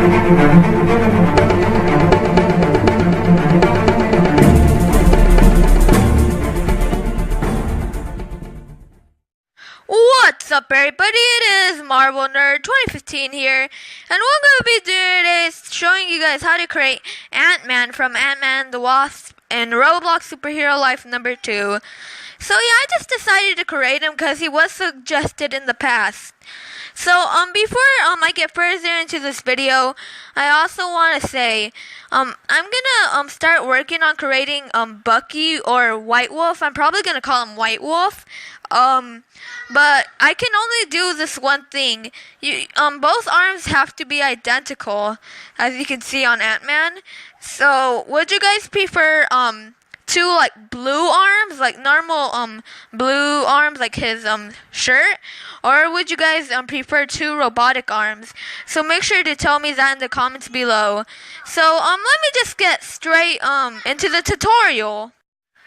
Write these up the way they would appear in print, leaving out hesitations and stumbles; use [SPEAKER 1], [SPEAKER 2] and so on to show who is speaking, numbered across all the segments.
[SPEAKER 1] What's up, everybody? It is Marvel Nerd 2015 here, and what I'm going to be doing today is showing you guys how to create Ant-Man from Ant-Man the Wasp in Roblox Superhero Life number 2. So yeah, I just decided to create him because he was suggested in the past. So before I get further into this video, I also want to say I'm gonna start working on creating Bucky or White Wolf. I'm probably gonna call him White Wolf. But I can only do this one thing. Both arms have to be identical, as you can see on Ant-Man. So would you guys prefer two like blue arms, like normal blue arms, like his shirt, or would you guys prefer two robotic arms? So make sure to tell me that in the comments below. So let me just get straight into the tutorial.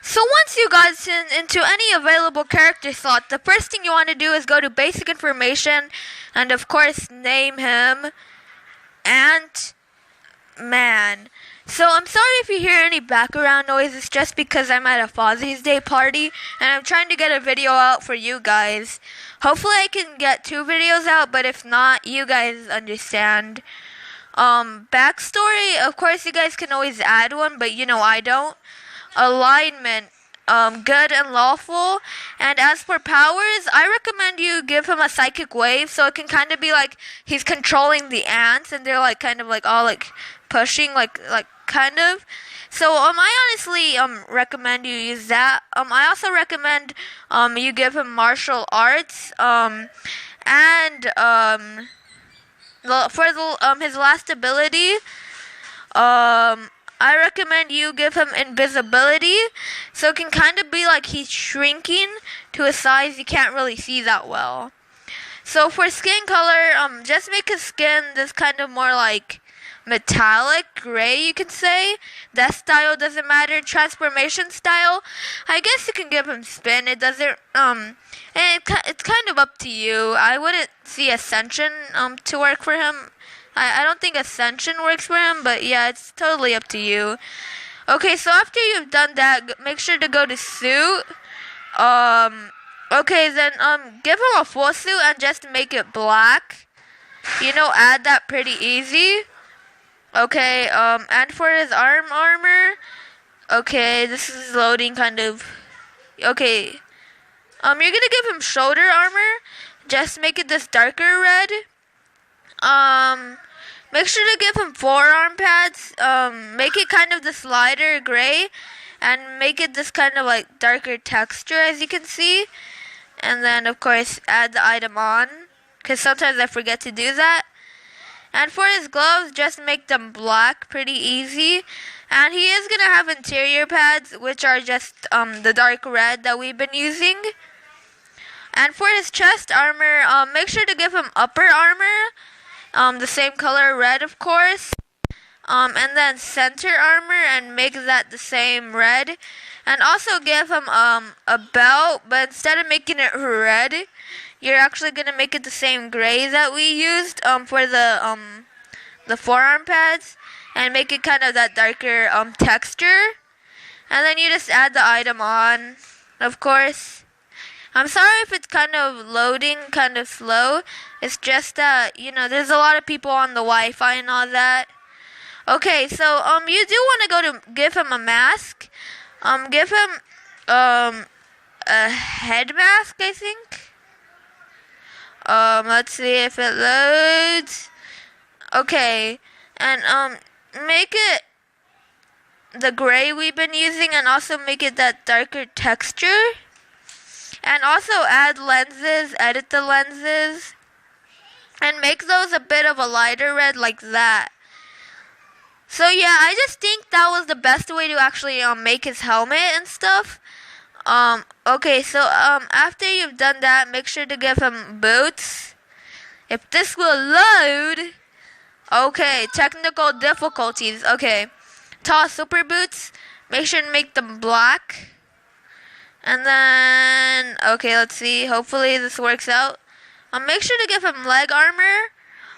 [SPEAKER 1] So once you guys into any available character slot, the first thing you want to do is go to basic information and of course name him Ant-Man. So I'm sorry if you hear any background noise, it's just because I'm at a Father's Day party and I'm trying to get a video out for you guys. Hopefully I can get 2 videos out, but if not, you guys understand. Backstory, of course you guys can always add one, but you know I don't. Alignment, good and lawful. And as for powers, I recommend you give him a psychic wave, so it can kind of be like he's controlling the ants and they're like kind of like all like pushing like kind of. So I honestly recommend you use that. I also recommend you give him martial arts and for his last ability, I recommend you give him invisibility, so it can kind of be like he's shrinking to a size you can't really see that well. So for skin color, just make his skin this kind of more like metallic gray, you can say. That style doesn't matter. Transformation style, I guess you can give him spin. It doesn't and it's kind of up to you. I wouldn't see Ascension to work for him. I don't think Ascension works for him, but yeah, it's totally up to you. Okay, so after you've done that, make sure to go to suit. Okay, then give him a full suit and just make it black. You know, add that pretty easy. Okay, and for his armor, okay, this is loading kind of. Okay, you're gonna give him shoulder armor. Just make it this darker red. Make sure to give him forearm pads. Make it kind of this lighter gray, and make it this kind of like darker texture, as you can see. And then, of course, add the item on, because sometimes I forget to do that. And for his gloves, just make them black, pretty easy. And he is gonna have interior pads, which are just the dark red that we've been using. And for his chest armor, make sure to give him upper armor. The same color, red, of course. And then center armor and make that the same red. And also give him a belt, but instead of making it red, you're actually gonna make it the same gray that we used for the forearm pads, and make it kind of that darker texture. And then you just add the item on, of course. I'm sorry if it's kind of loading, kind of slow. It's just that, you know, there's a lot of people on the Wi-Fi and all that. Okay, so you do want to go to give him a mask. Give him a head mask, I think. Let's see if it loads. Okay, and make it the gray we've been using, and also make it that darker texture. And also add lenses, edit the lenses, and make those a bit of a lighter red like that. So yeah, I just think that was the best way to actually make his helmet and stuff. Okay, so after you've done that, make sure to give him boots. If this will load. Okay, technical difficulties. Okay, tall super boots, make sure to make them black. And then, okay, let's see. Hopefully this works out. Make sure to give him leg armor.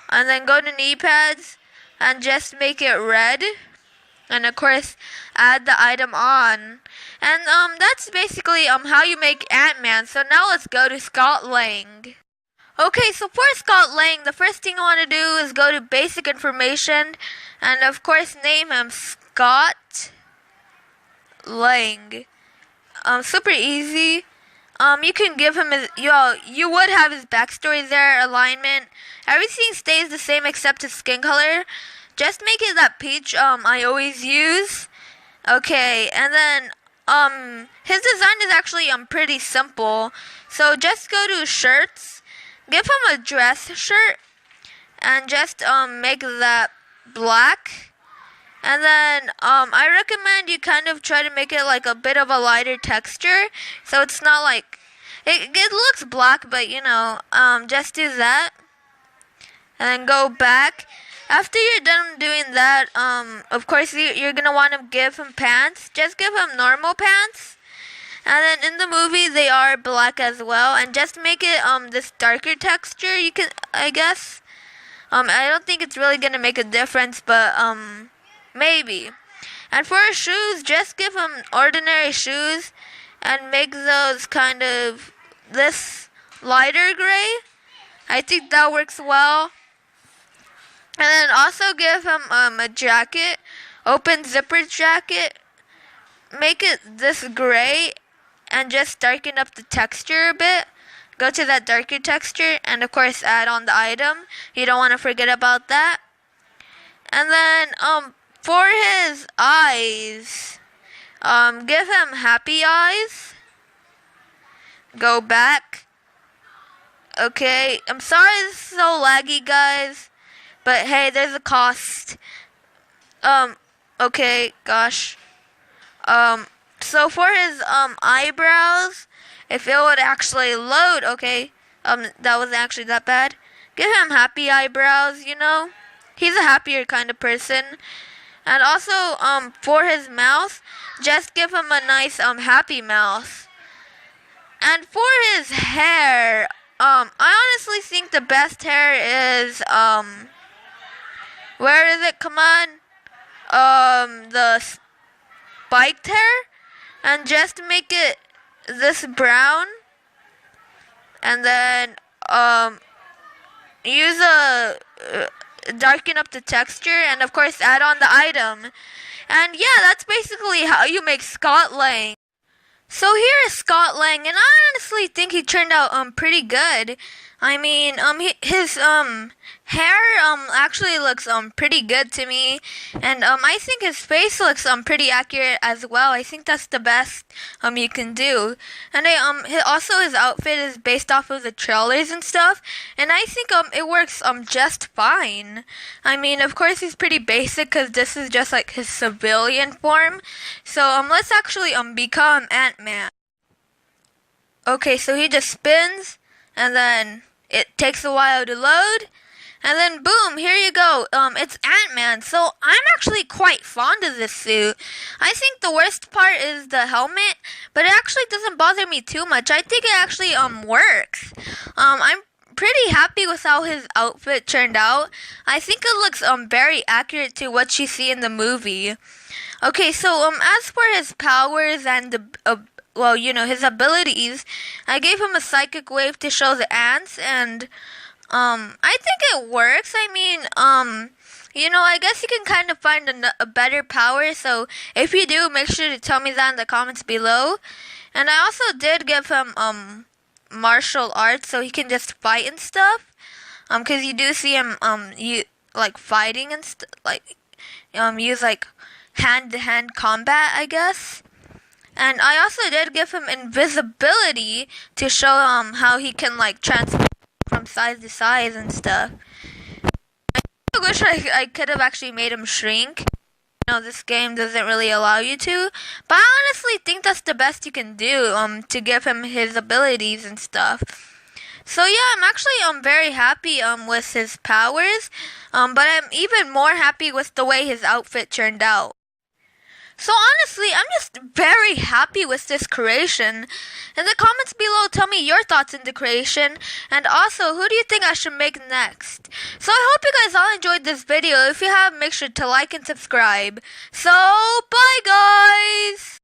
[SPEAKER 1] And then go to knee pads. and just make it red. And of course, add the item on. And that's basically how you make Ant-Man. So now let's go to Scott Lang. Okay, so for Scott Lang, the first thing I want to do is go to basic information, and of course name him Scott Lang. Super easy. You can give him his, you would have his backstory there, alignment. Everything stays the same except his skin color. Just make it that peach I always use. Okay, and then his design is actually pretty simple. So just go to shirts, give him a dress shirt, and just make that black. And then I recommend you kind of try to make it like a bit of a lighter texture, so it's not like it looks black, but just do that. And then go back. After you're done doing that, of course you're gonna want to give him pants. Just give him normal pants. And then in the movie they are black as well, and just make it this darker texture. You can, I guess. I don't think it's really gonna make a difference, but maybe. And for his shoes, just give him ordinary shoes and make those kind of this lighter gray. I think that works well. And then also give him a jacket, open zipper jacket. Make it this gray and just darken up the texture a bit. Go to that darker texture and of course add on the item. You don't want to forget about that. And then for his eyes, give him happy eyes. Go back. Okay, I'm sorry this is so laggy, guys, but hey, there's a cost. Okay, gosh. So for his eyebrows, if it would actually load, okay, that wasn't actually that bad. Give him happy eyebrows, He's a happier kind of person. And also, for his mouth, just give him a nice, happy mouth. And for his hair, I honestly think the best hair is, where is it? Come on. The spiked hair. And just make it this brown. And then, use darken up the texture, and of course add on the item. And yeah, that's basically how you make Scott Lang. So here is Scott Lang, and I honestly think he turned out pretty good. I mean, his hair actually looks pretty good to me, and I think his face looks pretty accurate as well. I think that's the best you can do. And also his outfit is based off of the trailers and stuff, and I think it works just fine. I mean, of course he's pretty basic because this is just like his civilian form. So let's actually become Ant-Man. Okay, so he just spins, and then it takes a while to load, and then boom, here you go. It's Ant-Man. So I'm actually quite fond of this suit. I think the worst part is the helmet, but it actually doesn't bother me too much. I think it actually works. I'm pretty happy with how his outfit turned out. I think it looks very accurate to what you see in the movie. Okay, so as for his powers and the his abilities, I gave him a psychic wave to show the ants, and I think it works. I mean, I guess you can kind of find a better power, so if you do, make sure to tell me that in the comments below. And I also did give him martial arts, so he can just fight and stuff, because you do see him fighting and use like hand-to-hand combat, I guess. And I also did give him invisibility to show how he can transform from size to size and stuff. I wish I could have actually made him shrink. This game doesn't really allow you to, but I honestly think that's the best you can do to give him his abilities and stuff. So yeah, I'm actually very happy with his powers, but I'm even more happy with the way his outfit turned out. So honestly, I'm just very happy with this creation. In the comments below, tell me your thoughts in the creation, and also, who do you think I should make next? So I hope you guys all enjoyed this video. If you have, make sure to like and subscribe. So, bye guys!